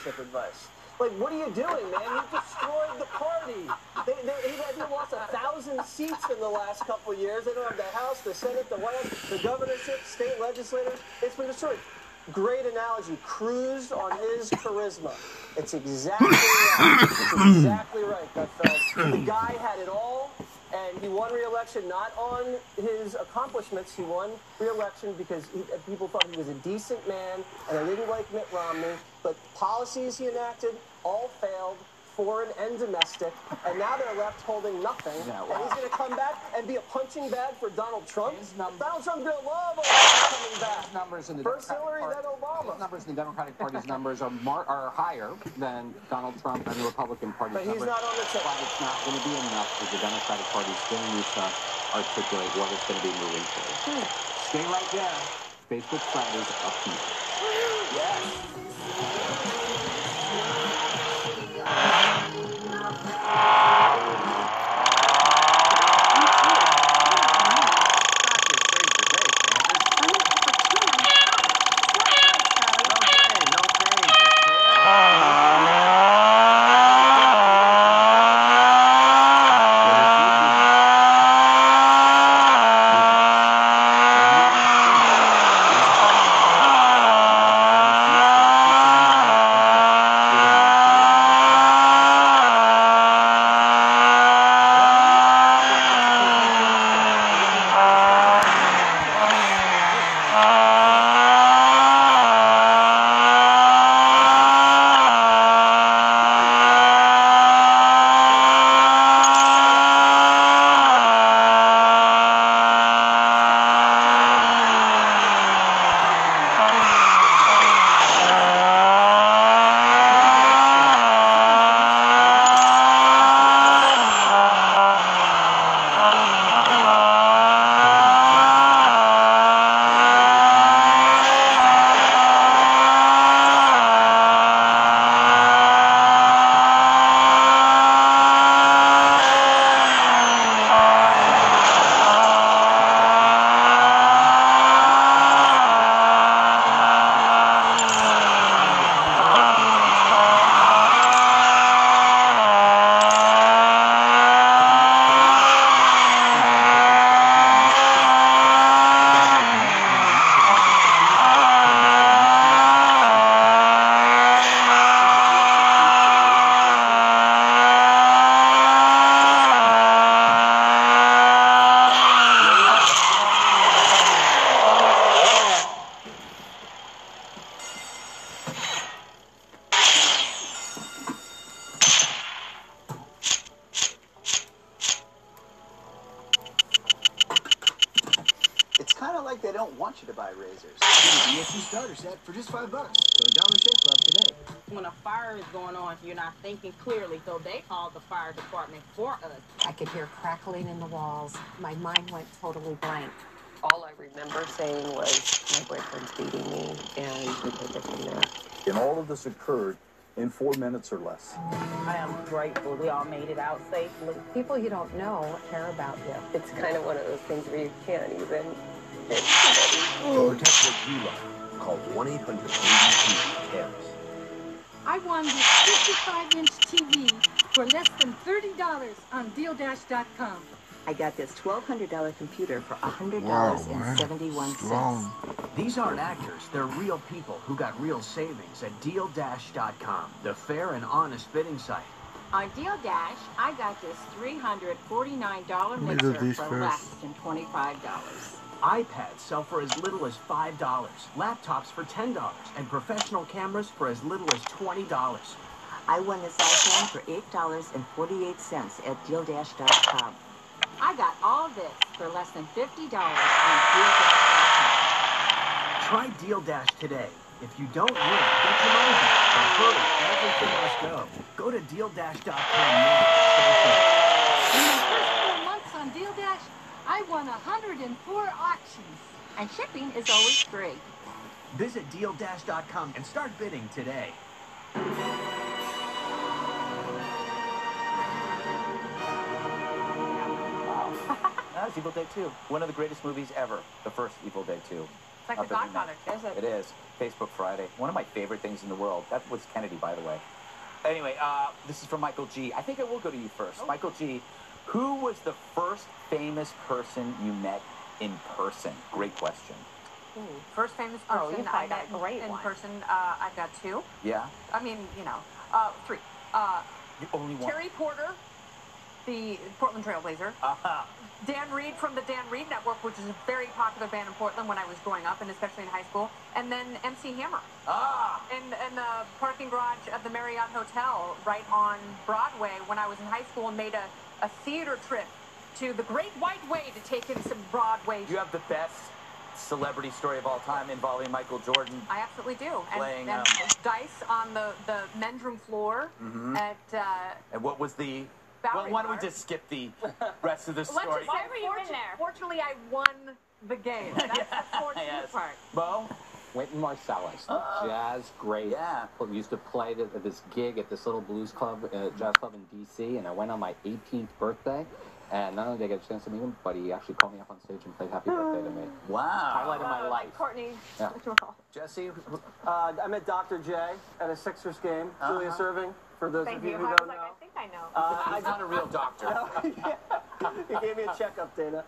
leadership advice. Like, what are you doing, man? You destroyed the party. He lost 1,000 seats in the last couple of years. They don't have the House, the Senate, the White House, the governorship, state legislators. It's been destroyed. Great analogy. Cruised on his charisma. It's exactly right. It's exactly right, Gutfeld. The guy had it all, and he won re-election not on his accomplishments. He won re-election because people thought he was a decent man, and they didn't like Mitt Romney. But policies he enacted all failed, foreign and domestic, and now they're left holding nothing. Yeah, wow. And he's going to come back and be a punching bag for Donald Trump. Donald Trump's going to love Obama coming back. Numbers in the First Hillary, then Obama. His numbers in the Democratic Party's numbers are higher than Donald Trump and the Republican Party's numbers. But he's not on the ticket. But it's not going to be enough because the Democratic Party still needs to articulate what it's going to be moving forward. Stay right there. Facebook Fridays up here. Yes. It's kind of like they don't want you to buy razors. DSC starter set for just $5. Go to Dollar Shave Club today. When a fire is going on, you're not thinking clearly, so they called the fire department for us. I could hear crackling in the walls. My mind went totally blank. All I remember saying was, my boyfriend's beating me, and we took it from there. And all of this occurred in 4 minutes or less. I am grateful we all made it out safely. People you don't know care about you. It's kind of one of those things where you can't even hit To protect what you love, call 1-800-ABC-TARES. I won this 55-inch TV for less than $30 on DealDash.com. I got this $1,200 computer for $100.71. These aren't actors, they're real people who got real savings at DealDash.com, the fair and honest bidding site. On Deal Dash, I got this $349 mixer for less than $25. iPads sell for as little as $5, laptops for $10, and professional cameras for as little as $20. I won this iPhone for $8.48 at DealDash.com. I got all this for less than $50 on DealDash.com. Try Deal Dash today. If you don't win, get your money back. But hurry, everything must go. Go to DealDash.com now. In my first 4 months on Deal Dash, I won 104 auctions. And shipping is always free. Visit DealDash.com and start bidding today. That was Evil Dead 2. One of the greatest movies ever. The first Evil Dead 2. It's like Up The every Godfather. night. It is. Facebook Friday. One of my favorite things in the world. That was Kennedy, by the way. Anyway, this is from Michael G. I think I will go to you first. Oh. Michael G., who was the first famous person you met in person? Great question. Ooh. First famous Oh, person you I probably met got a great in one. person, I've got two. Yeah? I mean, three. The only one. Terry Porter, the Portland Trailblazer. Dan Reed from the Dan Reed Network, which is a very popular band in Portland when I was growing up, and especially in high school. And then MC Hammer. In the parking garage of the Marriott Hotel right on Broadway when I was in high school, and made a theater trip to the Great White Way to take in some Broadway. You have the best celebrity story of all time involving Michael Jordan. I absolutely do. Playing, and dice on the men's room floor at... and what was the... Bowery Why don't we Bar. just skip the rest of the story? Let's just say, fortunately, I won the game. That's the fortunate part. Bo? Wynton Marsalis, the jazz great. Yeah. Used to play at this gig at this little blues club, jazz club in D.C., and I went on my 18th birthday. And not only did I get a chance to meet him, but he actually called me up on stage and played Happy Birthday to me. Wow. Highlight of my life. Courtney. Yeah. Jesse? I met Dr. J at a Sixers game. Julius Irving, for those Thank of you you. who I don't was like, know. I think I know. He's not a real doctor. He gave me a checkup, Dana.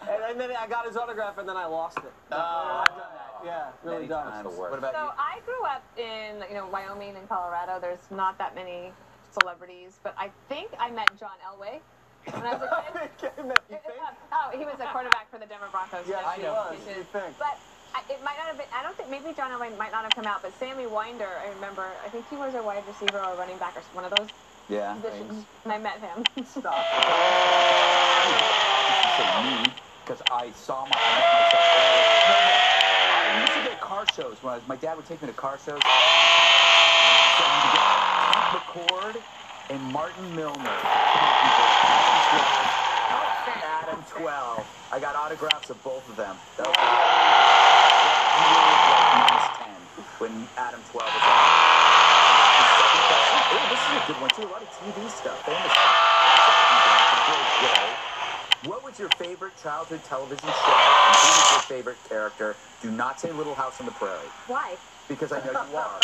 and then I got his autograph, and then I lost it. I've done that. Yeah, really done. What about So you? I grew up in Wyoming and Colorado. There's not that many celebrities, but I think I met John Elway when I was a kid. He was a quarterback for the Denver Broncos. Yes, I he know. was. You think. But it might not have been. I don't think. Maybe John Elway might not have come out, but Sammy Winder, I remember. I think he was a wide receiver or running back or one of those positions. And I met him. Stop. Because I saw myself. I used to go to car shows when my dad would take me to car shows. So you could get Kent McCord and Martin Milner. Adam 12. I got autographs of both of them. That was -10 when Adam 12 was on. Oh, this is a good one too. A lot of TV stuff. Famous stuff. What was your favorite childhood television show? And who was your favorite character? Do not say Little House on the Prairie. Why? Because I know you are.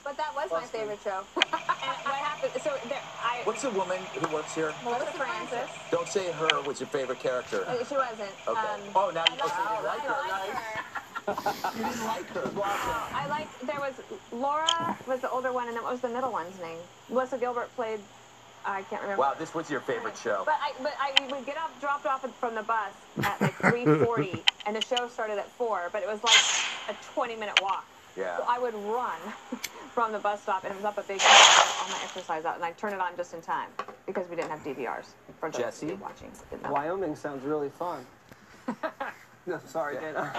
But that was my favorite show. And what happened? So What's the woman who works here? Melissa Francis. Don't say her was your favorite character. She wasn't. Okay. Oh, now you I like her. You didn't like her. There was Laura was the older one, and then what was the middle one's name? Melissa Gilbert played. I can't remember. Wow, this was your favorite show. But I would get dropped off from the bus at like 3:40, and the show started at 4. But it was like a 20-minute walk. Yeah. So I would run from the bus stop, and it was up a big hill, all my exercise out, and I'd turn it on just in time because we didn't have DVRs for those Jesse? watching. Wyoming sounds really fun. No, sorry, Dana.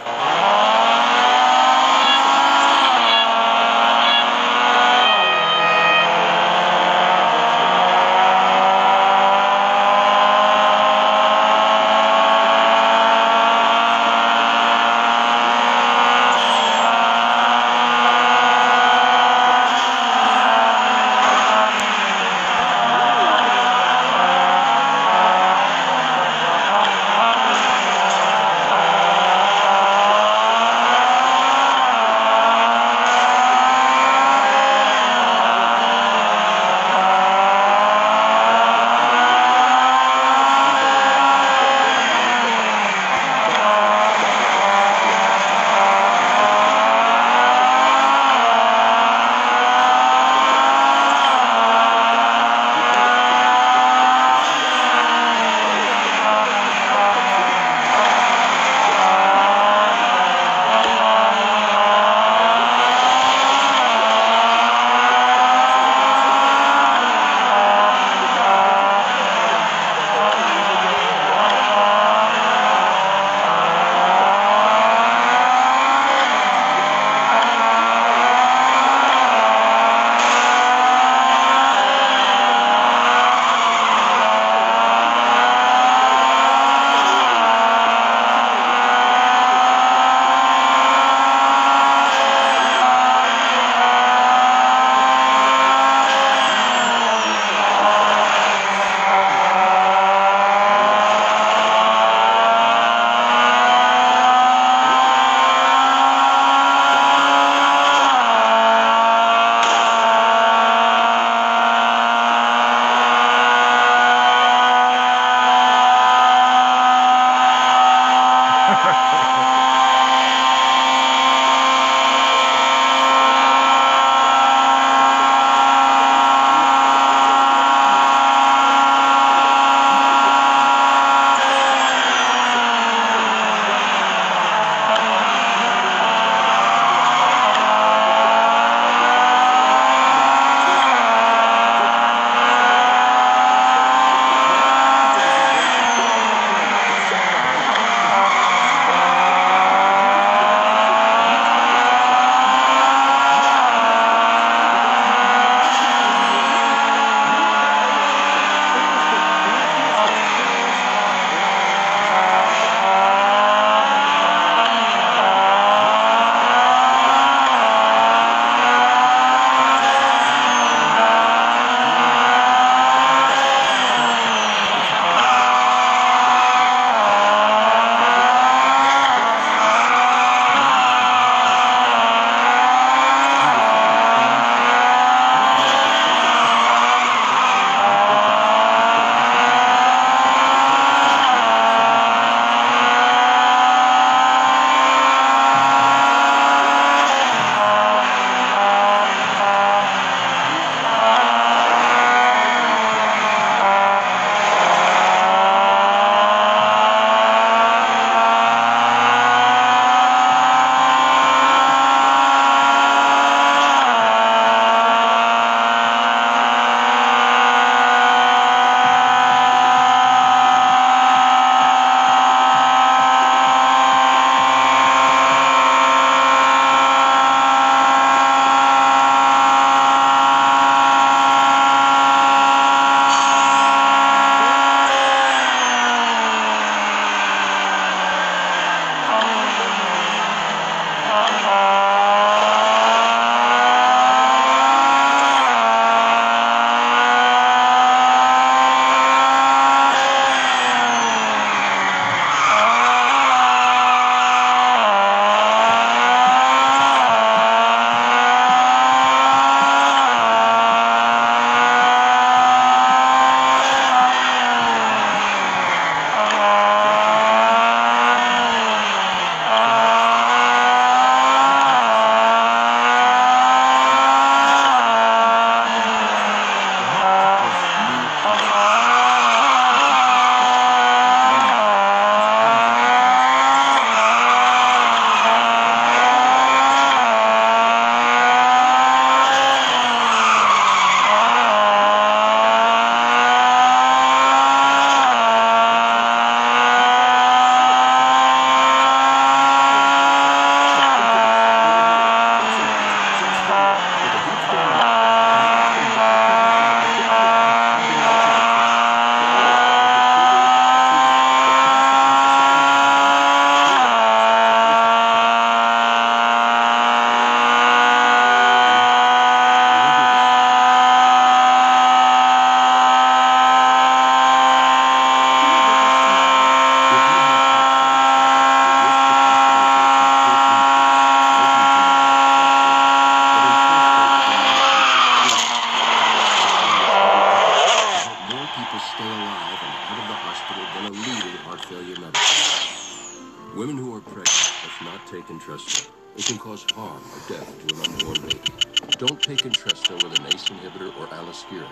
cause harm or death to an unborn baby. Don't take Entresto with an ACE inhibitor or aliskiren.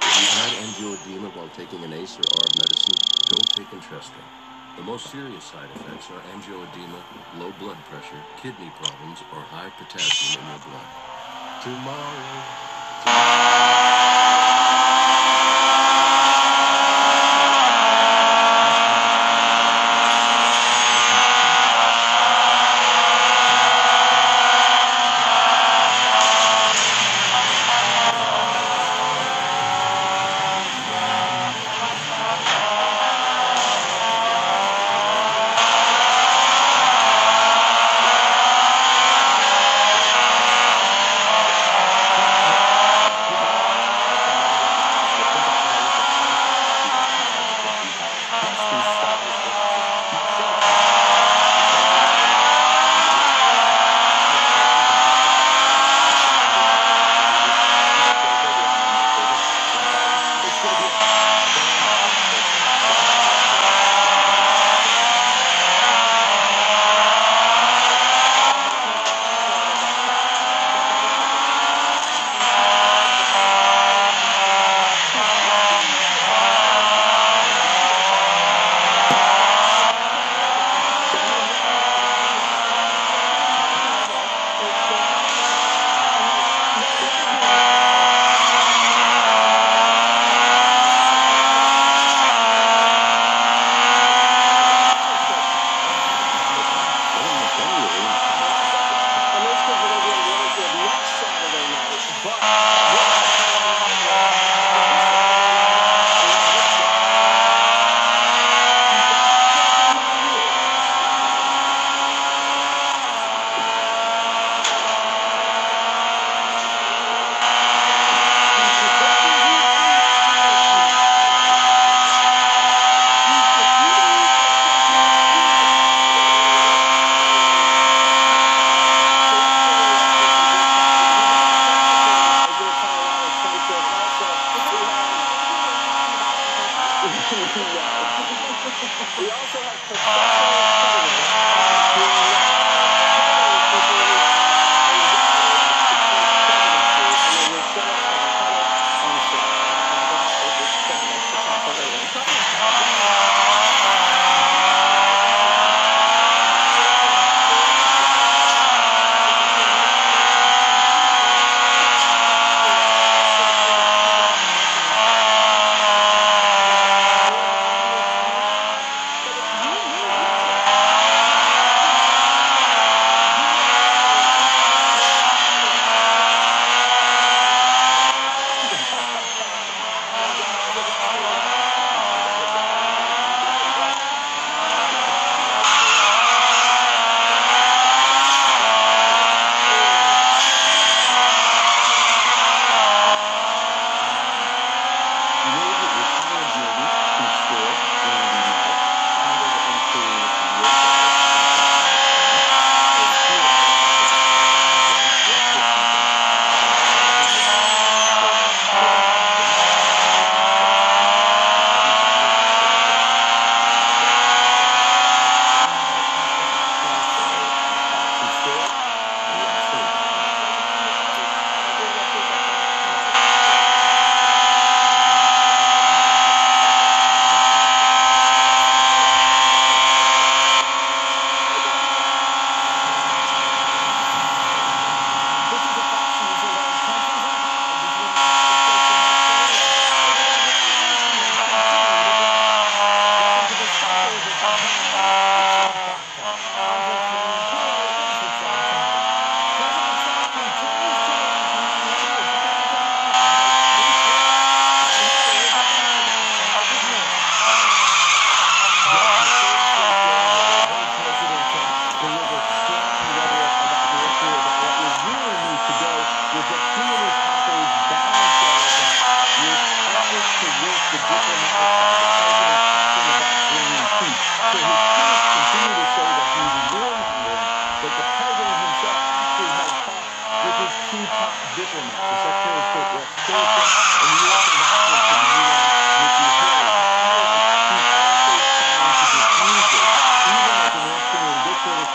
If you've had angioedema while taking an ACE or ARB medicine, don't take Entresto. The most serious side effects are angioedema, low blood pressure, kidney problems, or high potassium in your blood.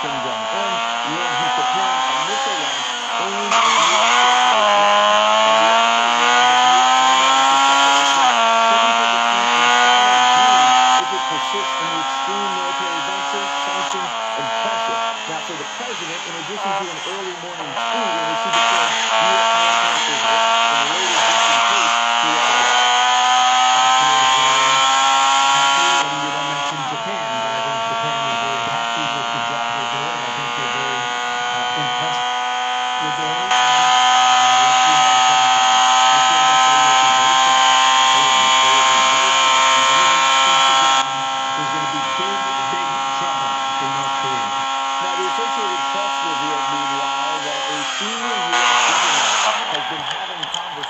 Kim Jong-un, when he's preparing a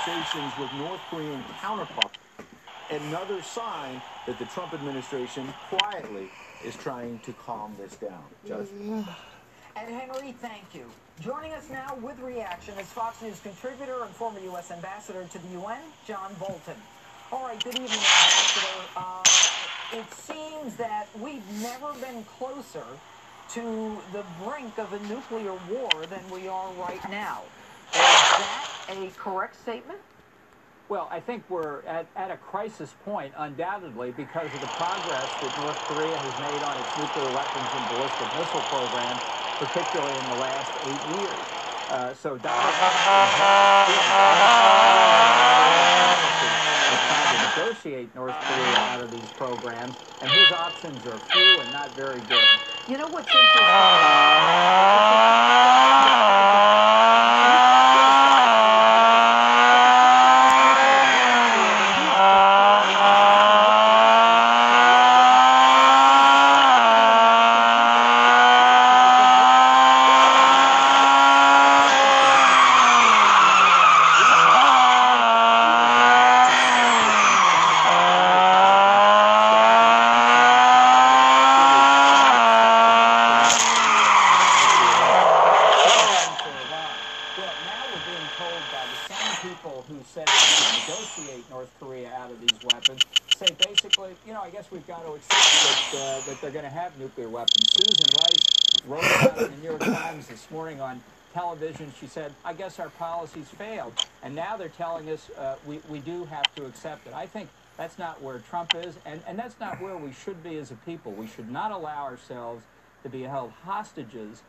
conversations with North Korean counterparts. Another sign that the Trump administration quietly is trying to calm this down. Judge? And Henry, thank you. Joining us now with reaction is Fox News contributor and former U.S. ambassador to the UN, John Bolton. All right, good evening, Ambassador. It seems that we've never been closer to the brink of a nuclear war than we are right now. Is that a correct statement? Well, I think we're at a crisis point, undoubtedly, because of the progress that North Korea has made on its nuclear weapons and ballistic missile program, particularly in the last 8 years. So Donald Trump is trying to negotiate North Korea out of these programs, and his options are few and not very good. You know what's interesting? Who said they would negotiate North Korea out of these weapons say basically, you know, I guess we've got to accept that they're going to have nuclear weapons. Susan Rice wrote about it in the New York Times this morning on television. She said, I guess our policies failed. And now they're telling us we do have to accept it. I think that's not where Trump is, and that's not where we should be as a people. We should not allow ourselves to be held hostages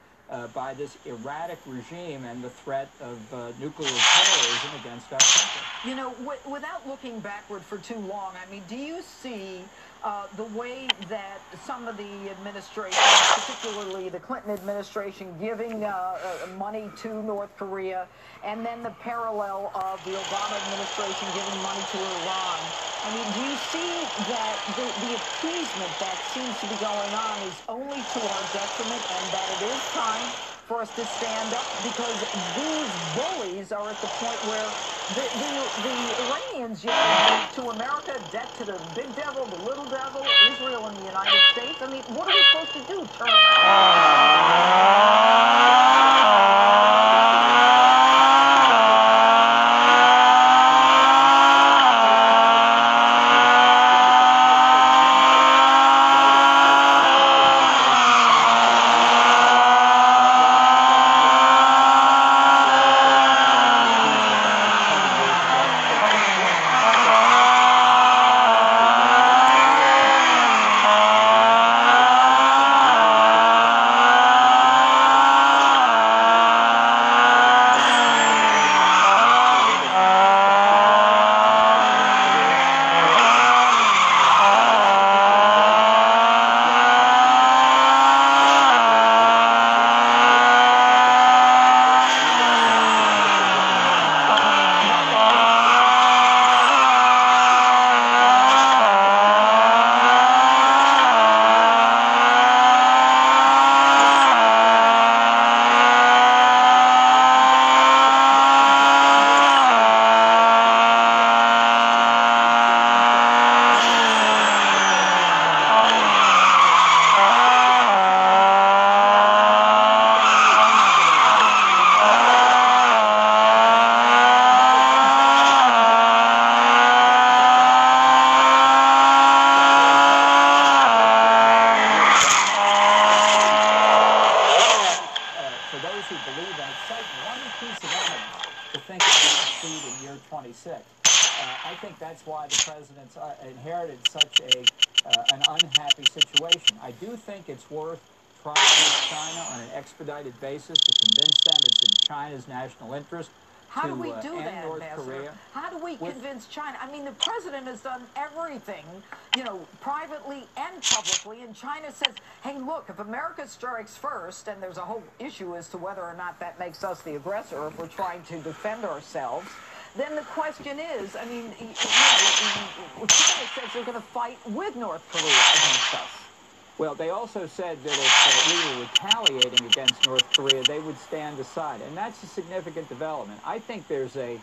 by this erratic regime and the threat of nuclear terrorism against our country. You know, without looking backward for too long, I mean, do you see the way that some of the administrations, particularly the Clinton administration, giving money to North Korea, and then the parallel of the Obama administration giving money to Iran? I mean, do you see that the appeasement that seems to be going on is only to our detriment, and that it is time for us to stand up? Because these bullies are at the point where the Iranians, you know, to America, debt to the big devil, the little devil, Israel and the United States. I mean, what are we supposed to do? Turn around? I think that's why the president's inherited such an unhappy situation. I do think it's worth trying with China on an expedited basis to convince them it's in China's national interest. How do we do that, North Ambassador? Korea. How do we convince China? I mean, the president has done everything, you know, privately and publicly, and China says, hey, look, if America strikes first, and there's a whole issue as to whether or not that makes us the aggressor if we're trying to defend ourselves, then the question is, I mean, you know, China says they're going to fight with North Korea against us. Well, they also said that if we were retaliating against North Korea, they would stand aside. And that's a significant development. I think there's a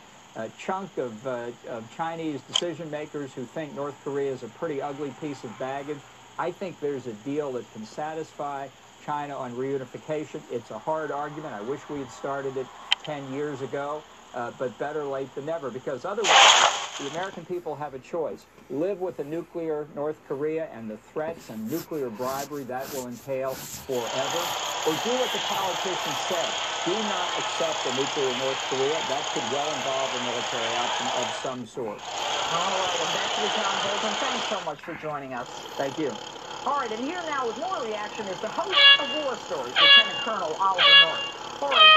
chunk of Chinese decision makers who think North Korea is a pretty ugly piece of baggage. I think there's a deal that can satisfy China on reunification. It's a hard argument. I wish we had started it 10 years ago, but better late than never, because otherwise the American people have a choice. Live with a nuclear North Korea and the threats and nuclear bribery that will entail forever, or do what the politicians say. Do not accept a nuclear North Korea. That could well involve a military option of some sort. All right, Ambassador John Bolton, thanks so much for joining us. Thank you. All right, and here now with more reaction is the host of War Stories, Lieutenant Colonel Oliver North. All right.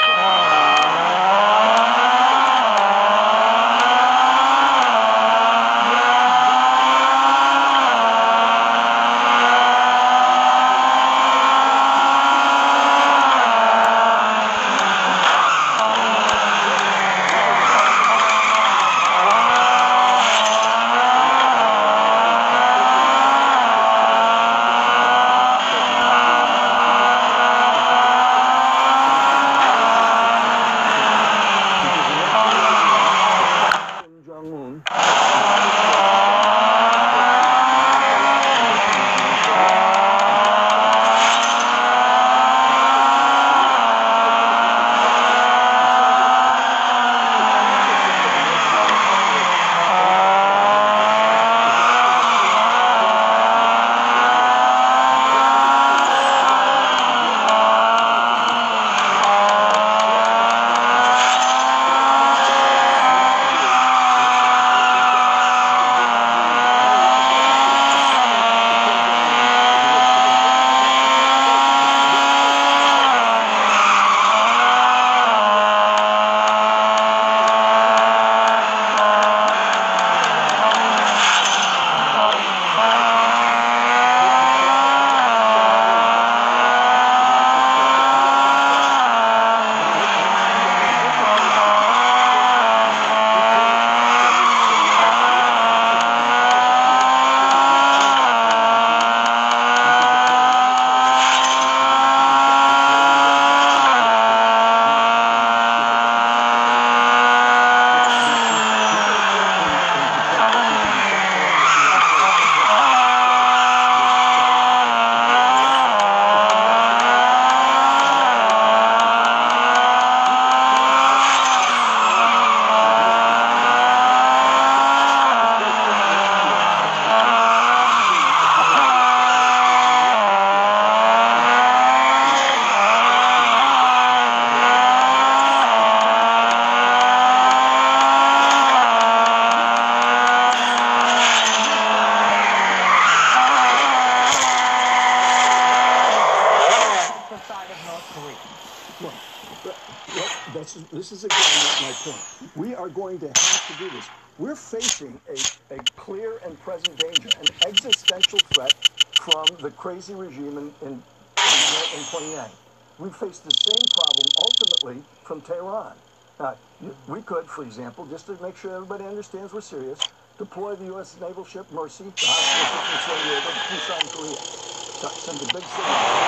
This is again my point. We are going to have to do this. We're facing a clear and present danger, an existential threat from the crazy regime in Pyongyang. We face the same problem ultimately from Tehran. We could, for example, just to make sure everybody understands we're serious, deploy the U.S. naval ship Mercy to San Diego to Busan, Korea. Send a big signal.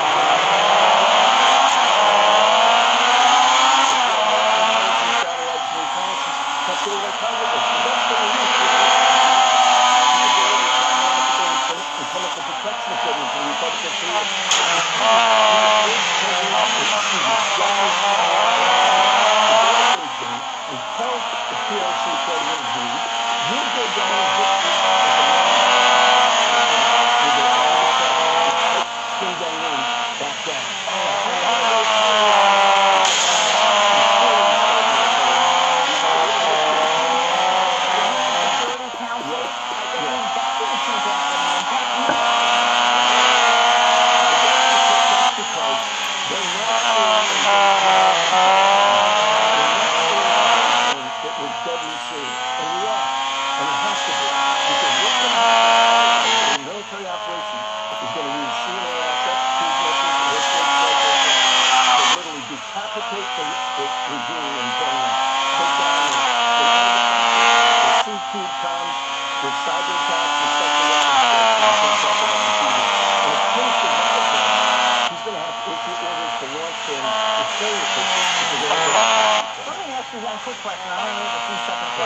Let me ask you one quick question. I only have a few seconds left.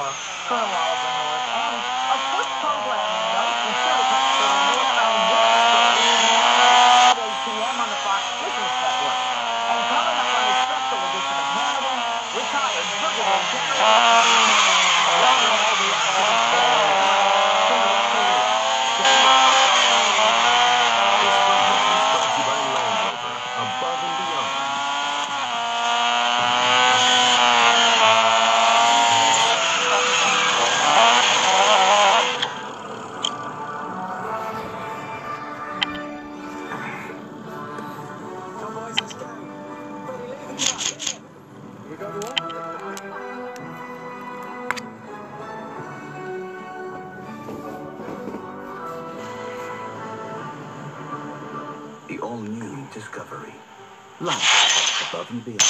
laws in North. And a quick programming note, be sure to catch the Northbound Wednesday at 8 p.m. on the Fox Business Network. And coming up on a special edition of Hannibal, retired Brigadier General all the actions from North Korea. This program is brought to you by Land Rover, above and beyond. The all-new Discovery. Life above and beyond.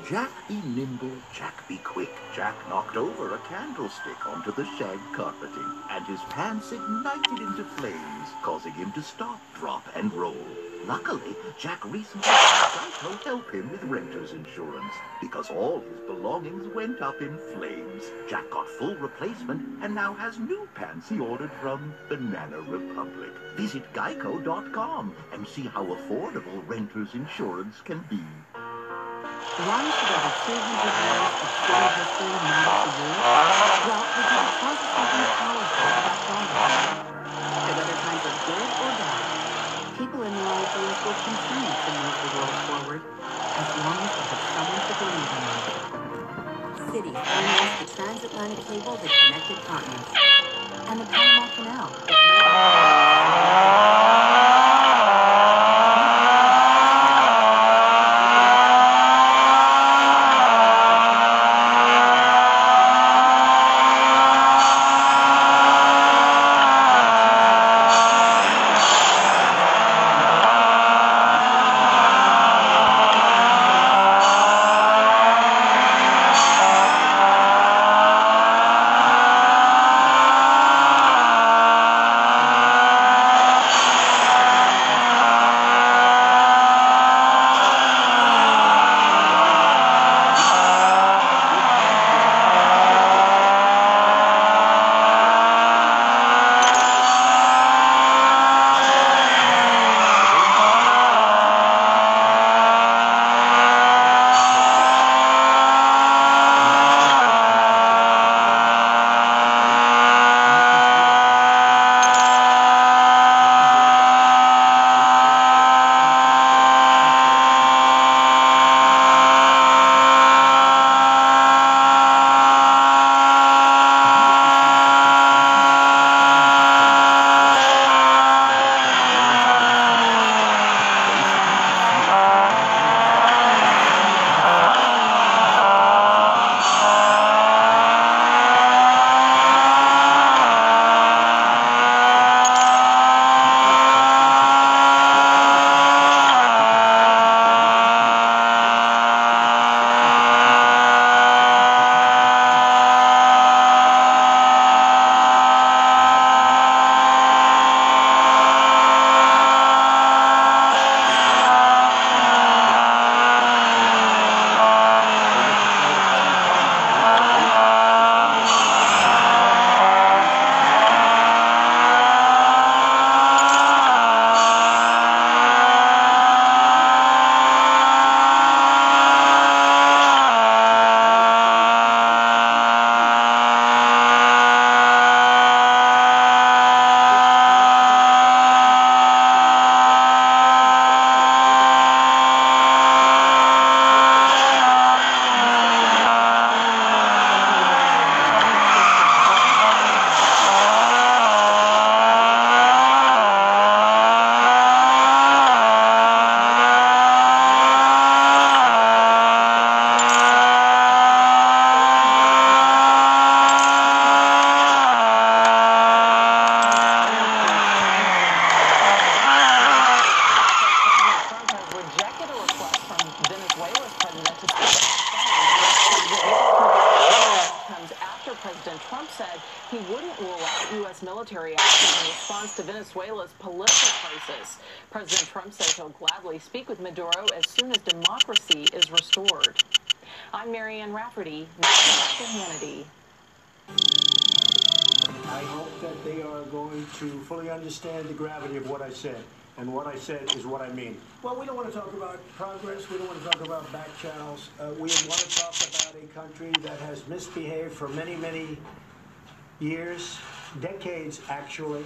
Jack be nimble, Jack be quick. Jack knocked over a candlestick onto the shag carpeting, and his pants ignited into flames, causing him to stop, drop, and roll. Luckily, Jack recently had Geico help him with renter's insurance, because all his belongings went up in flames. Jack got full replacement, and now has new pants he ordered from Banana Republic. Visit Geico.com and see how affordable renter's insurance can be. Runs with over 200 years of city history matter to you? Well, we can tell you something powerful about progress. And whether times are good or bad, people in their ideas will continue to move the world forward as long as they have someone to believe in them. Cities known as the transatlantic cable that connected continents, and the Panama Canal that he wouldn't rule out U.S. military action in response to Venezuela's political crisis. President Trump says he'll gladly speak with Maduro as soon as democracy is restored. I'm Marianne Rafferty, next to Hannity. I hope that they are going to fully understand the gravity of what I said. And what I said is what I mean. Well, we don't want to talk about progress. We don't want to talk about back channels. We want to talk about a country that has misbehaved for many, many years, decades actually,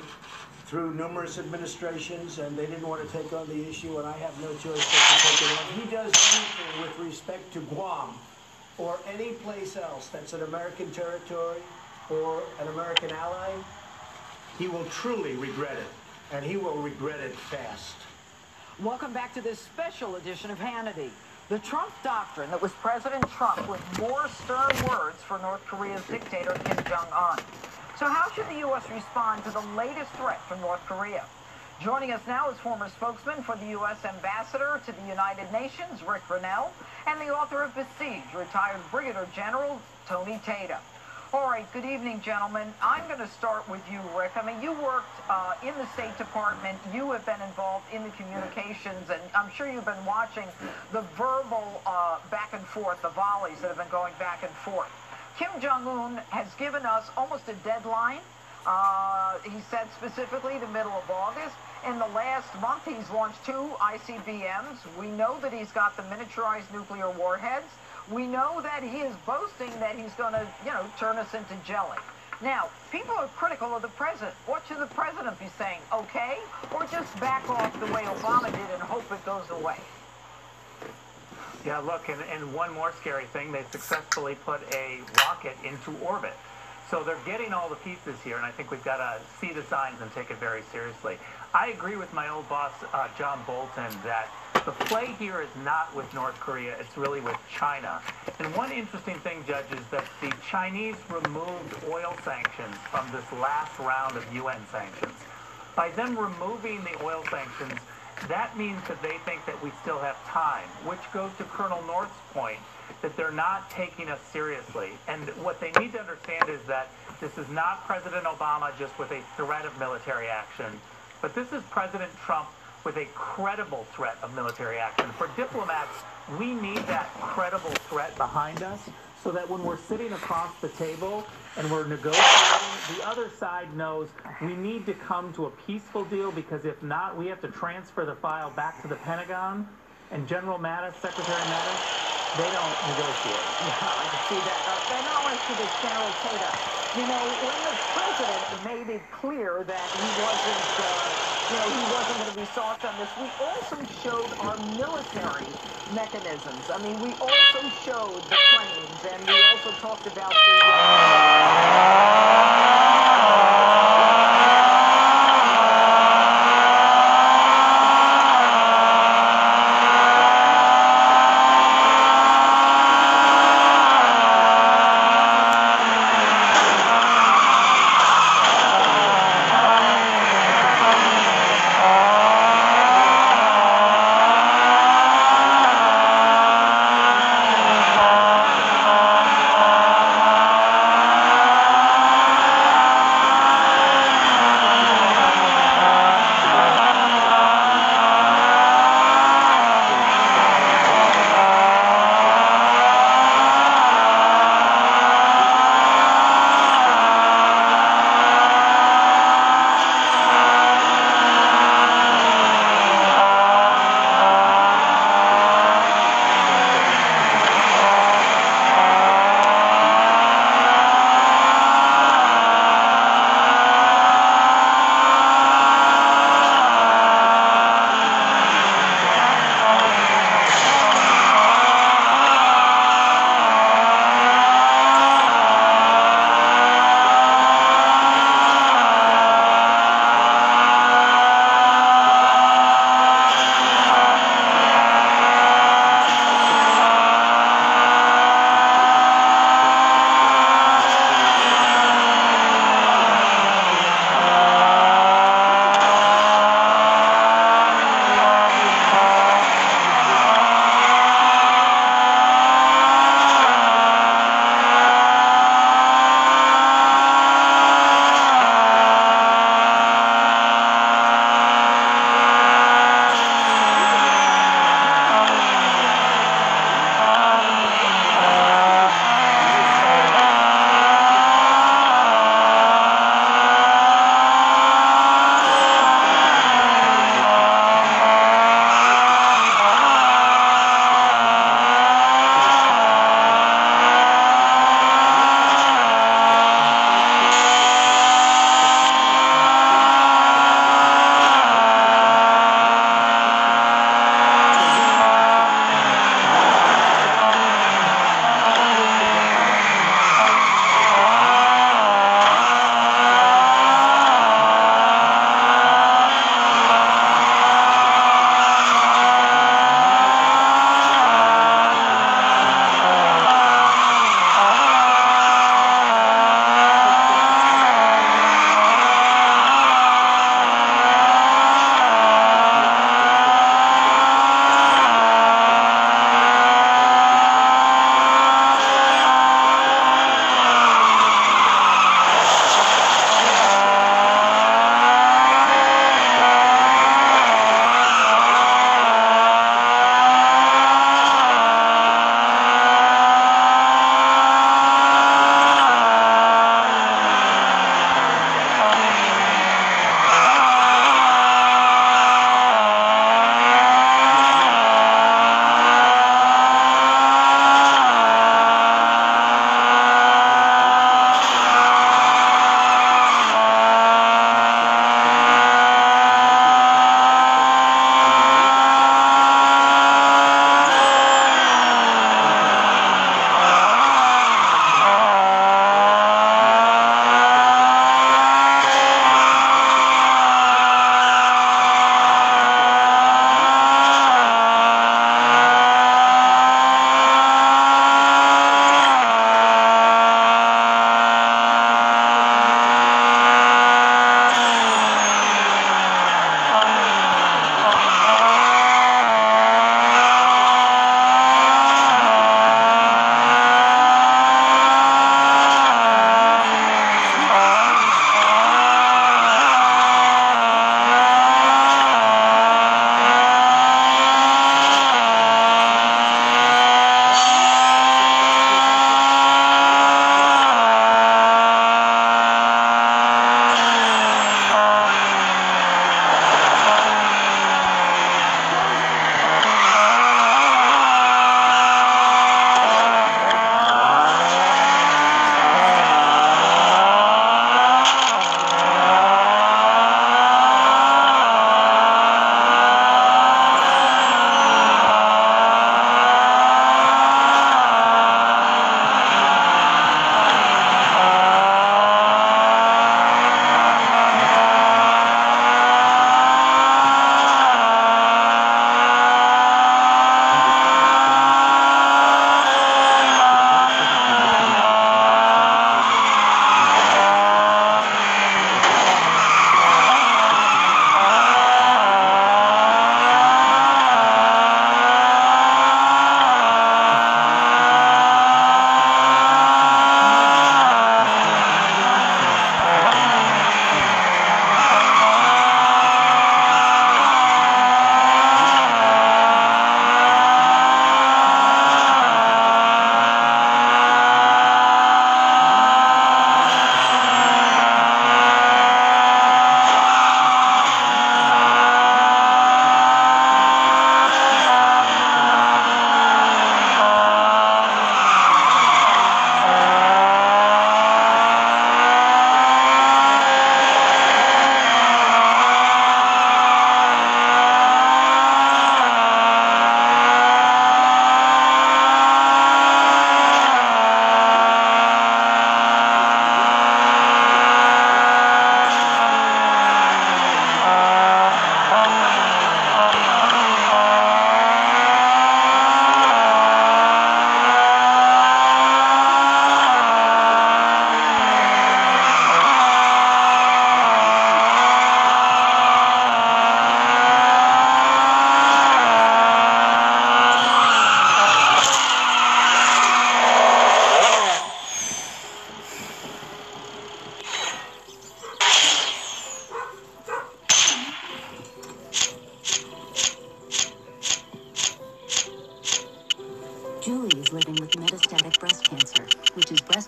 through numerous administrations, and they didn't want to take on the issue, and I have no choice but to take it on. He does anything with respect to Guam or any place else that's an American territory or an American ally, he will truly regret it. And he will regret it fast. Welcome back to this special edition of Hannity. The Trump doctrine that was President Trump with more stern words for North Korea's dictator Kim Jong-un. So how should the U.S. respond to the latest threat from North Korea? Joining us now is former spokesman for the U.S. Ambassador to the United Nations, Rick Grinnell, and the author of Besieged, retired Brigadier General Tony Tatum. All right, good evening, gentlemen. I'm going to start with you, Rick. I mean, you worked in the State Department. You have been involved in the communications, and I'm sure you've been watching the verbal back and forth, the volleys that have been going back and forth. Kim Jong-un has given us almost a deadline. He said specifically the middle of August. In the last month, he's launched 2 ICBMs. We know that he's got the miniaturized nuclear warheads. We know that he is boasting that he's going to, turn us into jelly. Now, people are critical of the president. What should the president be saying? Okay? Or just back off the way Obama did and hope it goes away? Yeah, look, and one more scary thing, they successfully put a rocket into orbit. So they're getting all the pieces here, and I think we've got to see the signs and take it very seriously. I agree with my old boss, John Bolton, that the play here is not with North Korea, it's really with China. And one interesting thing, Judge, is that the Chinese removed oil sanctions from this last round of UN sanctions. By them removing the oil sanctions, that means that they think that we still have time, which goes to Colonel North's point, that they're not taking us seriously. And what they need to understand is that this is not President Obama just with a threat of military action, but this is President Trump with a credible threat of military action. For diplomats, we need that credible threat behind us so that when we're sitting across the table and we're negotiating, the other side knows we need to come to a peaceful deal, because if not, we have to transfer the file back to the Pentagon, and General Mattis, Secretary Mattis, they don't negotiate. Yeah, I can see that. And I want to see this, General Tatum. When the president made it clear that he wasn't going to be soft on this, we also showed our military mechanisms. I mean, we also showed the planes, and we also talked about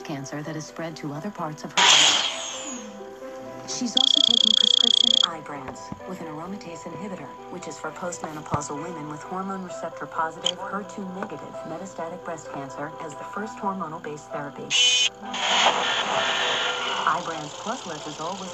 breast cancer that has spread to other parts of her body. She's also taking prescription Ibrance with an aromatase inhibitor, which is for postmenopausal women with hormone receptor positive, HER2 negative metastatic breast cancer as the first hormonal-based therapy. Ibrance plus letrozole was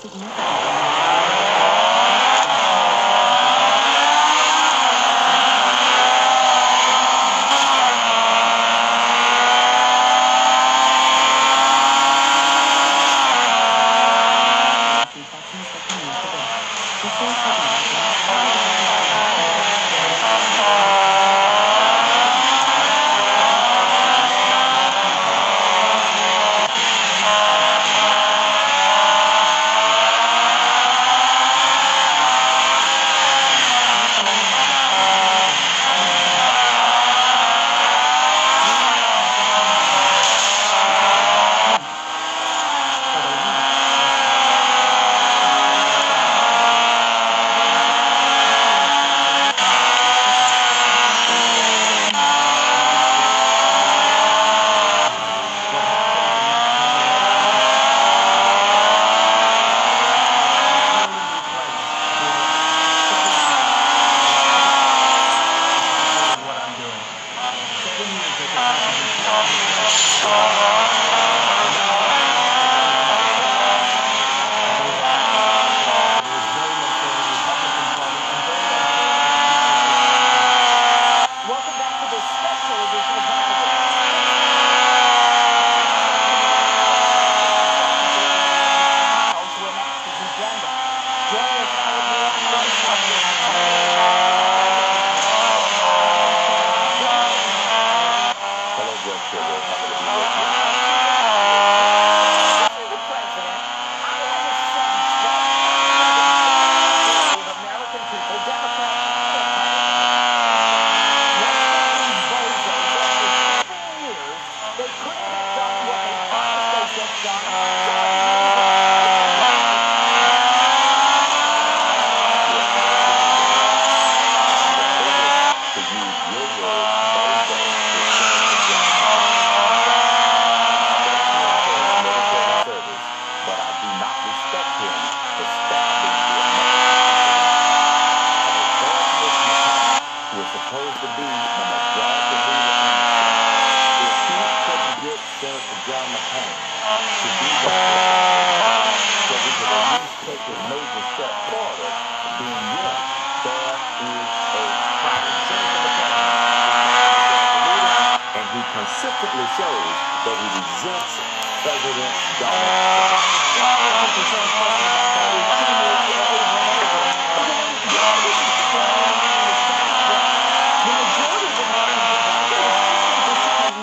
consistently shows that he resents President Donald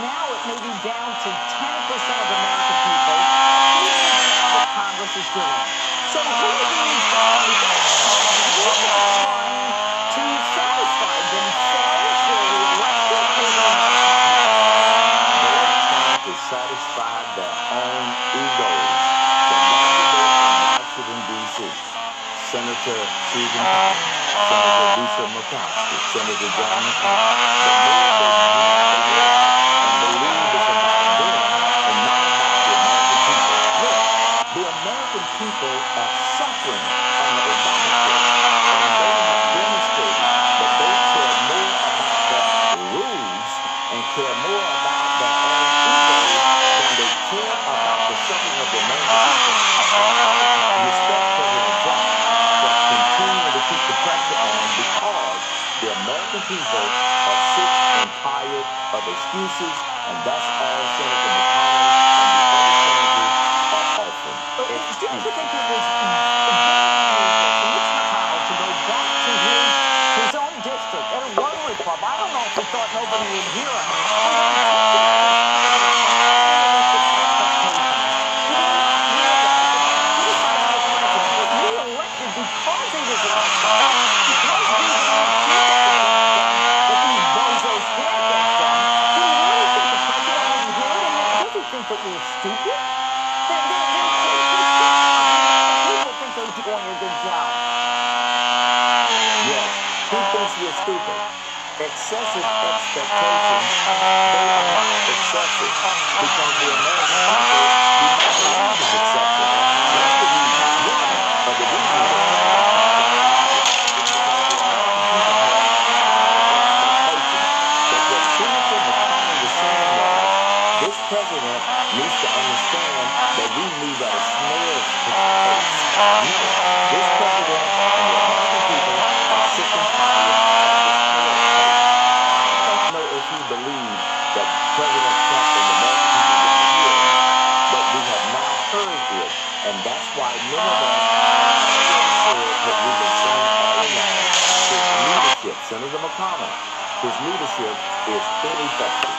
Now it may be down to 10% of American people what Congress is doing. So who are these guys trying to satisfy themselves or the election? to satisfy their own egos. The longer they're in Washington, D.C., Senator Susan Collins, Senator Lisa Murkowski, Senator John McCain, the more they and believe it's about them and not about the American people. Look, the American people are suffering under Obamacare, and they have demonstrated that they care more about their rules and care more about their own egos than they care about the suffering of the American people. Respect President Trump for continuing to keep the pressure on because the American people are sick and tired of excuses, and that's all Senator McConnell and the other senators are offering. Didn't you think it was very unusual for Mitch McConnell to go back to his own district at a Rotary Club? I don't know if he thought nobody would hear him. That we're stupid? People think they're doing a good job. Yes, he thinks we're stupid. Excessive expectations, they are excessive because the American people we move at a snail's pace. This president and the American people are sick and tired of this snail's pace. I don't know if he believes that President Trump and the American people want to hear it, but we have now heard it, and that's why many of us said what we've been saying all along. His leadership, Senator McConnell, his leadership is ineffective.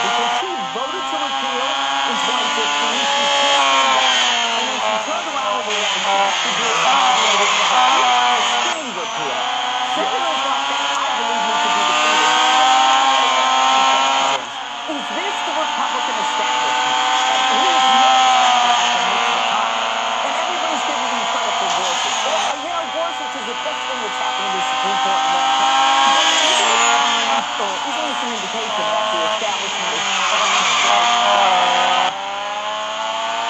Because she voted to repeal in 2015, she canceled that, and then she turned around with the election to do a sting repeal. Senators like that, I believe, need to be defeated. Is this the Republican establishment? And who is more Republican than Mitch McConnell? And everybody's giving him credit for Gorsuch. You know, Gorsuch is the best thing that's happened to the Supreme Court in a long time. Isn't this an indication that the establishment is...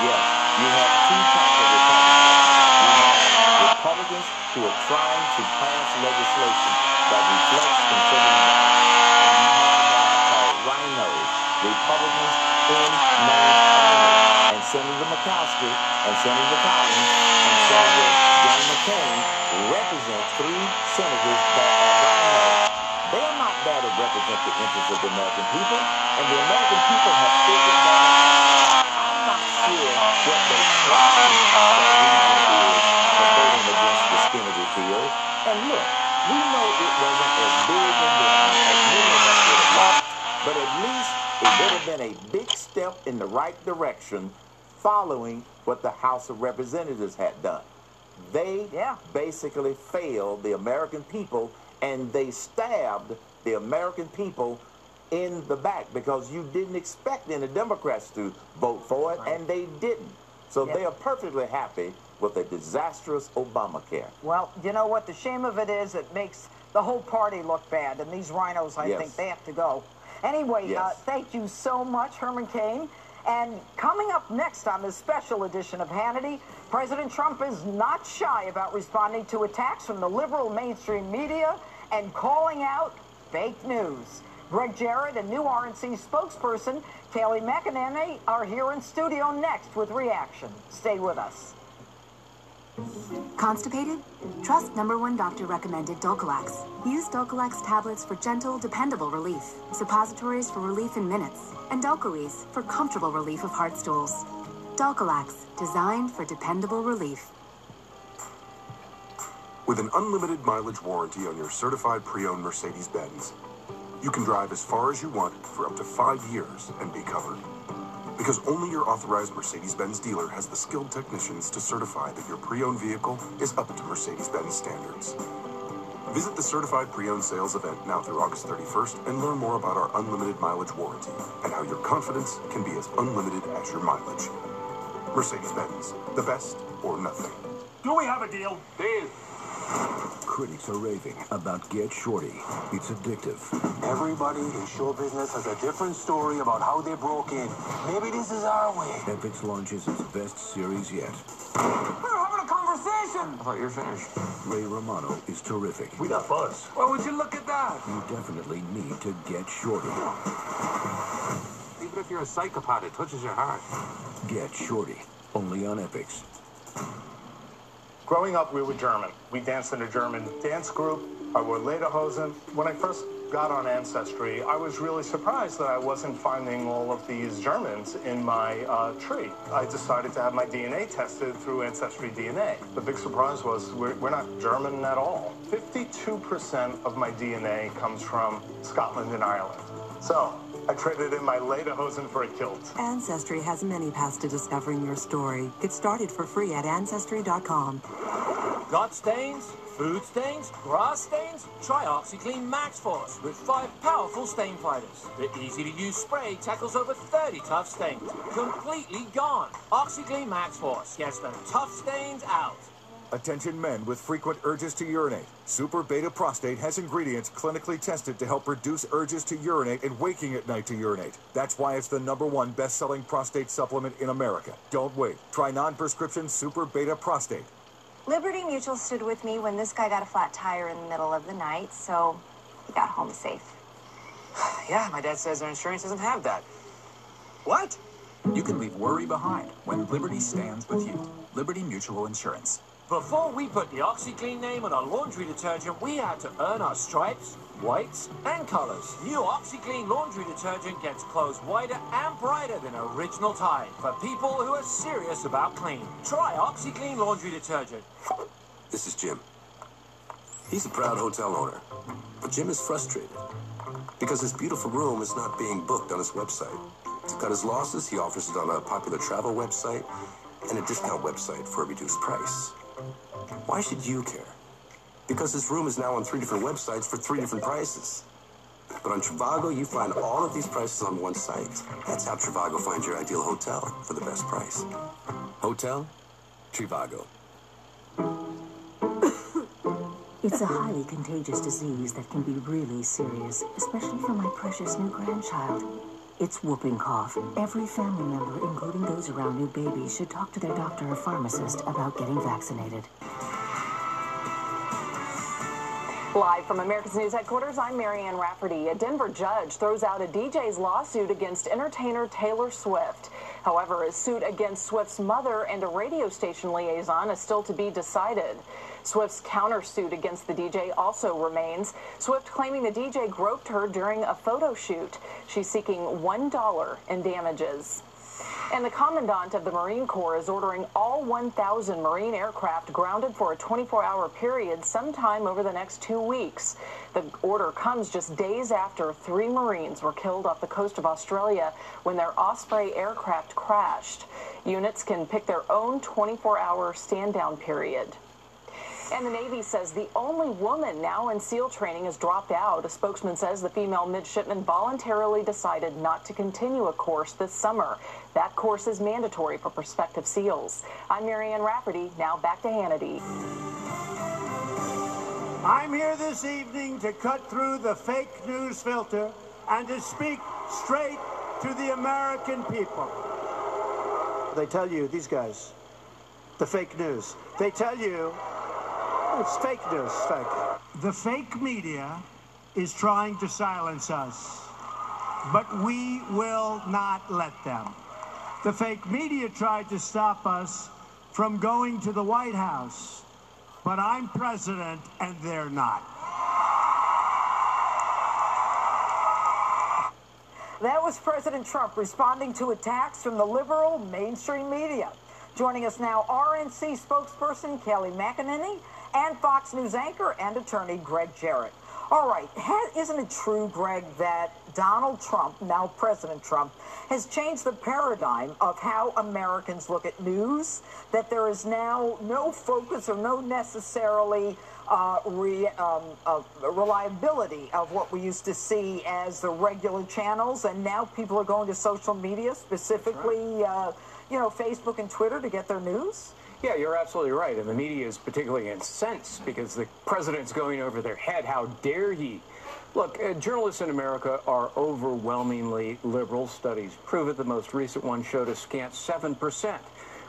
Yes, you have two types of Republicans. You have Republicans who are trying to pass legislation that reflects conservative values, and you have what I call rhinos, Republicans in name only. And Senator Murkowski and Senator Collins and Senator John McCain represent three senators that are rhinos. They are not there to represent the interests of the American people, and the American people have figured that out. I'm not sure what they claim their reason is for voting against the Skinner repeal. And look, we know it wasn't as big and grand as many of us would have liked, but at least it would have been a big step in the right direction following what the House of Representatives had done. They basically failed the American people, and they stabbed the American people in the back because you didn't expect any Democrats to vote for it, and they didn't. So they are perfectly happy with a disastrous Obamacare. Well, you know what? The shame of it is it makes the whole party look bad, and these rhinos, I think, they have to go. Anyway, thank you so much, Herman Cain. And coming up next on this special edition of Hannity, President Trump is not shy about responding to attacks from the liberal mainstream media and calling out fake news. Greg Jarrett and new RNC spokesperson Kayleigh McEnany are here in studio next with reaction. Stay with us. Constipated? Trust #1 doctor recommended Dulcolax. Use Dulcolax tablets for gentle, dependable relief, suppositories for relief in minutes, and Dulcaries for comfortable relief of heart stools. Dulcolax, designed for dependable relief. With an unlimited mileage warranty on your certified pre-owned Mercedes-Benz, you can drive as far as you want for up to 5 years and be covered. Because only your authorized Mercedes-Benz dealer has the skilled technicians to certify that your pre-owned vehicle is up to Mercedes-Benz standards. Visit the Certified Pre-Owned Sales event now through August 31st and learn more about our unlimited mileage warranty and how your confidence can be as unlimited as your mileage. Mercedes-Benz, the best or nothing. Do we have a deal? Deal. Critics are raving about Get Shorty. It's addictive. Everybody in show business has a different story about how they broke in. Maybe this is our way. Epix launches its best series yet. We're having a conversation. I thought you were finished. Ray Romano is terrific. We got buzz. Well, would you look at that? You definitely need to Get Shorty. Even if you're a psychopath, it touches your heart. Get Shorty. Only on Epix. Growing up, we were German. We danced in a German dance group. I wore lederhosen. When I first got on Ancestry, I was really surprised that I wasn't finding all of these Germans in my tree. I decided to have my DNA tested through Ancestry DNA. The big surprise was we're not German at all. 52% of my DNA comes from Scotland and Ireland. So I traded in my lederhosen for a kilt. Ancestry has many paths to discovering your story. Get started for free at Ancestry.com. Got stains? Food stains? Grass stains? Try OxyClean Max Force with 5 powerful stain fighters. The easy-to-use spray tackles over 30 tough stains. Completely gone. OxyClean Max Force gets the tough stains out. Attention men with frequent urges to urinate. Super Beta Prostate has ingredients clinically tested to help reduce urges to urinate and waking at night to urinate. That's why it's the #1 best-selling prostate supplement in America. Don't wait. Try non-prescription Super Beta Prostate. Liberty Mutual stood with me when this guy got a flat tire in the middle of the night, so he got home safe. Yeah, my dad says their insurance doesn't have that. What? You can leave worry behind when Liberty stands with you. Liberty Mutual Insurance. Before we put the OxyClean name on a laundry detergent, we had to earn our stripes, whites, and colors. New OxyClean laundry detergent gets clothes whiter and brighter than original Tide for people who are serious about clean. Try OxyClean laundry detergent. This is Jim. He's a proud hotel owner, but Jim is frustrated because his beautiful room is not being booked on his website. To cut his losses, he offers it on a popular travel website and a discount website for a reduced price. Why should you care? Because his room is now on 3 different websites for 3 different prices. But on Trivago, you find all of these prices on one site. That's how Trivago finds your ideal hotel for the best price. Hotel Trivago. It's a highly contagious disease that can be really serious, especially for my precious new grandchild. It's whooping cough. Every family member, including those around new babies, should talk to their doctor or pharmacist about getting vaccinated. Live from America's News headquarters, I'm Marianne Rafferty. A Denver judge throws out a DJ's lawsuit against entertainer Taylor Swift. However, a suit against Swift's mother and a radio station liaison is still to be decided. Swift's countersuit against the DJ also remains. Swift claiming the DJ groped her during a photo shoot. She's seeking $1 in damages. And the Commandant of the Marine Corps is ordering all 1,000 Marine aircraft grounded for a 24-hour period sometime over the next 2 weeks. The order comes just days after 3 Marines were killed off the coast of Australia when their Osprey aircraft crashed. Units can pick their own 24-hour stand-down period. And the Navy says the only woman now in SEAL training has dropped out. A spokesman says the female midshipman voluntarily decided not to continue a course this summer. That course is mandatory for prospective SEALs. I'm Marianne Rafferty. Now back to Hannity. I'm here this evening to cut through the fake news filter and to speak straight to the American people. They tell you, these guys, the fake news, they tell you, it's fake news, fake. The fake media is trying to silence us, but we will not let them. The fake media tried to stop us from going to the White House, but I'm president and they're not. That was President Trump responding to attacks from the liberal mainstream media. Joining us now, RNC spokesperson Kelly McEnany and Fox News anchor and attorney Greg Jarrett. All right, isn't it true, Greg, that Donald Trump, now President Trump, has changed the paradigm of how Americans look at news, that there is now no focus or no necessarily reliability of what we used to see as the regular channels, and now people are going to social media, specifically, Facebook and Twitter to get their news? Yeah, you're absolutely right. And the media is particularly incensed because the president's going over their head. How dare he? Look, journalists in America are overwhelmingly liberal. Studies prove it. The most recent one showed a scant 7%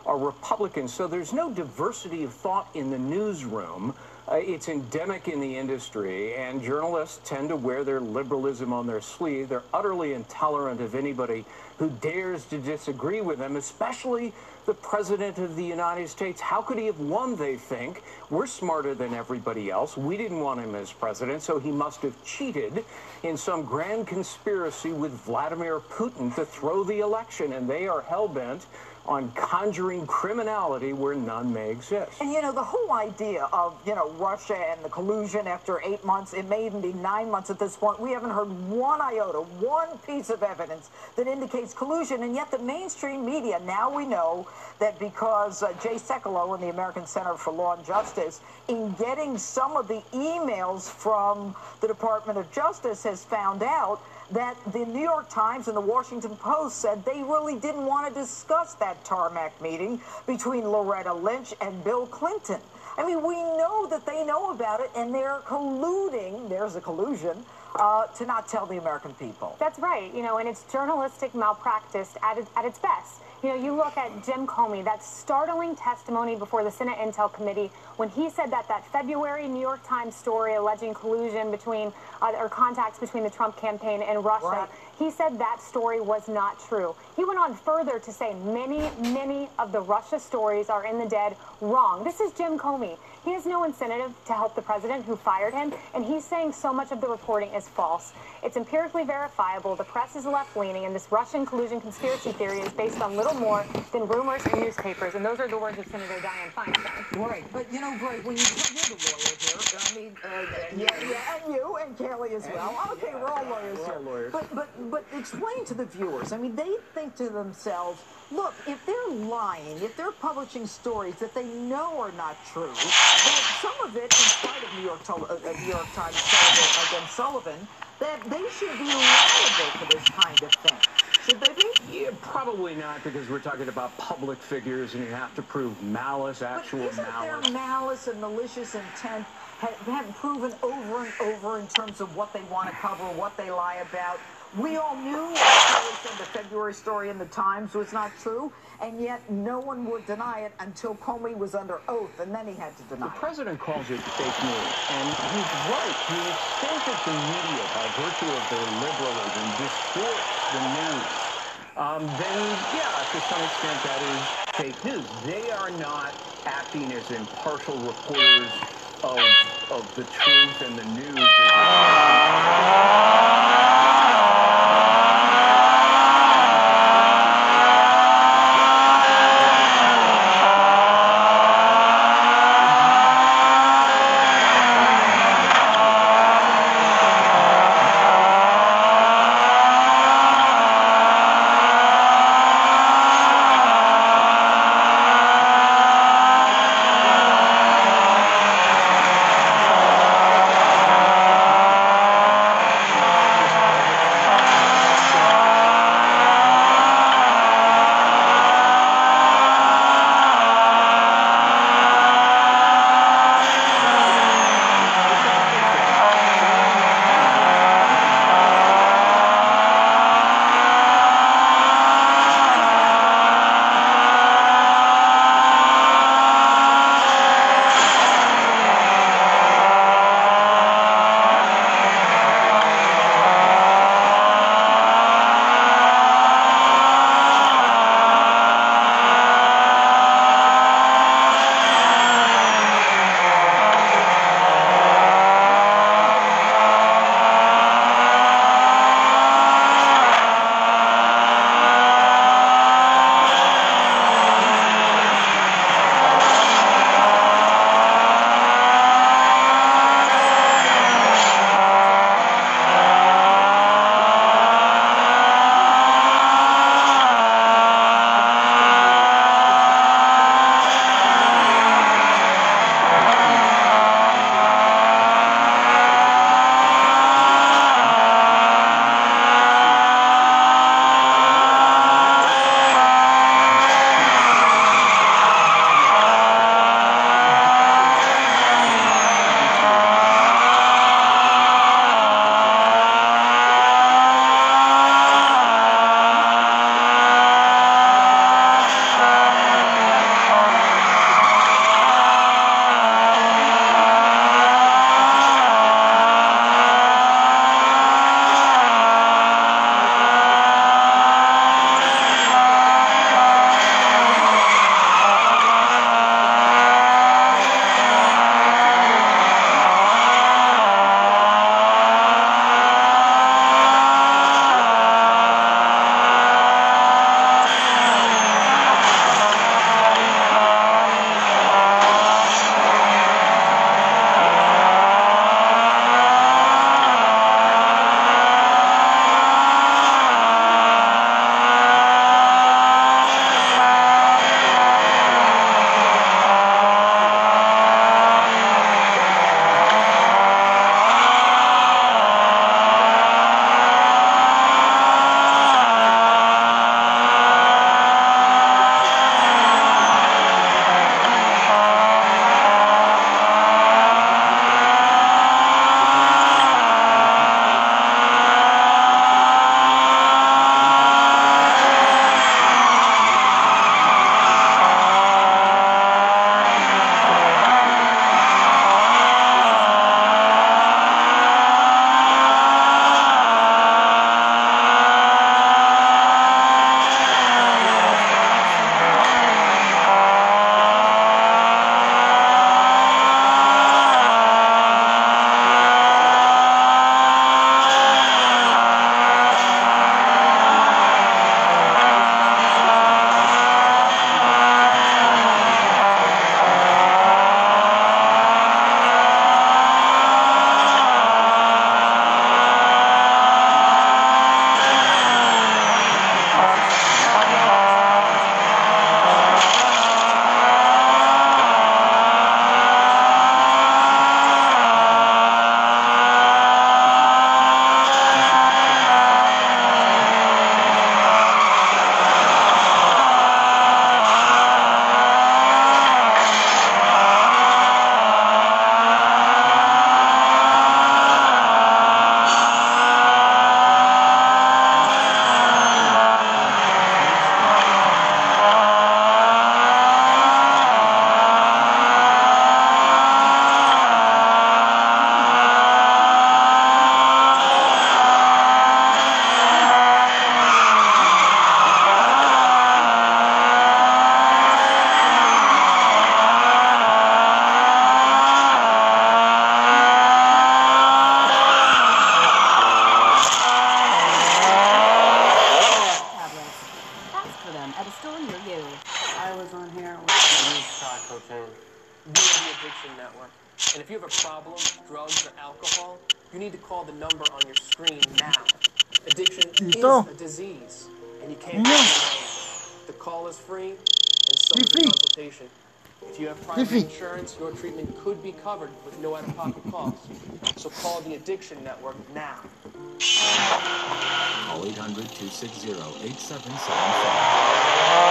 are Republicans. So there's no diversity of thought in the newsroom. It's endemic in the industry, and journalists tend to wear their liberalism on their sleeve. They're utterly intolerant of anybody who dares to disagree with them, especially the President of the United States. How could he have won, they think? We're smarter than everybody else. We didn't want him as president, so he must have cheated in some grand conspiracy with Vladimir Putin to throw the election, and they are hell-bent on conjuring criminality where none may exist. And, the whole idea of, Russia and the collusion after 8 months, it may even be 9 months at this point, we haven't heard one iota, one piece of evidence that indicates collusion, and yet the mainstream media, now we know that because Jay Sekulow in the American Center for Law and Justice, in getting some of the emails from the Department of Justice, has found out that the New York Times and the Washington Post said they really didn't want to discuss that tarmac meeting between Loretta Lynch and Bill Clinton. I mean, we know that they know about it, and they're colluding, there's a collusion, to not tell the American people. That's right, and it's journalistic malpractice at its best. You know, you look at Jim Comey, that startling testimony before the Senate Intel Committee when he said that February New York Times story alleging collusion between, or contacts between the Trump campaign and Russia, right. He said that story was not true. He went on further to say many of the Russia stories are in the dead wrong. This is Jim Comey. He has no incentive to help the president who fired him, and he's saying so much of the reporting is false. It's empirically verifiable. The press is left-leaning, and this Russian collusion conspiracy theory is based on little more than rumors in newspapers. And those are the words of Senator Dianne Feinstein. Right. But, you know, Greg, when you're the lawyer here, I mean, and you and Kelly as well. Okay, we're all lawyers here. Lawyers. But explain to the viewers. I mean, they think to themselves, look, if they're lying, if they're publishing stories that they know are not true, that some of it, in spite of New York Times against Sullivan, that they should be liable for this kind of thing. Should they be? Yeah, probably not, because we're talking about public figures, and you have to prove malice, actual malice. But isn't there malice and malicious intent have proven over and over in terms of what they want to cover, what they lie about? We all knew the February story in the Times was not true, and yet no one would deny it until Comey was under oath, and then he had to deny it. The president calls it fake news, and he's right. To the extent that the media, by virtue of their liberalism, distorts the news, then, yeah, to some extent that is fake news. They are not acting as impartial reporters of the truth and the news. for them at a store near you. I was on here with try cocaine. We are the Addiction Network. And if you have a problem, drugs or alcohol, you need to call the number on your screen now. Addiction is a disease, and you can't get it alone. The call is free, and so is the consultation. If you have private insurance, your treatment could be covered with no out-of-pocket costs. So call the Addiction Network now. Call 800-260-8775.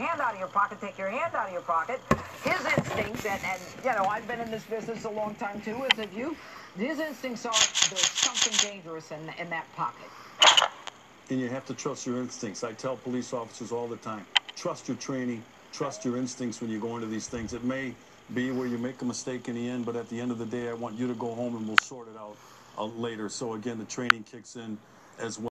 hand out of your pocket, take your hand out of your pocket. His instincts, and you know, I've been in this business a long time too, as have you. His instincts are there's something dangerous in that pocket. And you have to trust your instincts. I tell police officers all the time, trust your training, trust your instincts when you go into these things. It may be where you make a mistake in the end, but at the end of the day, I want you to go home and we'll sort it out later. So again, the training kicks in as well.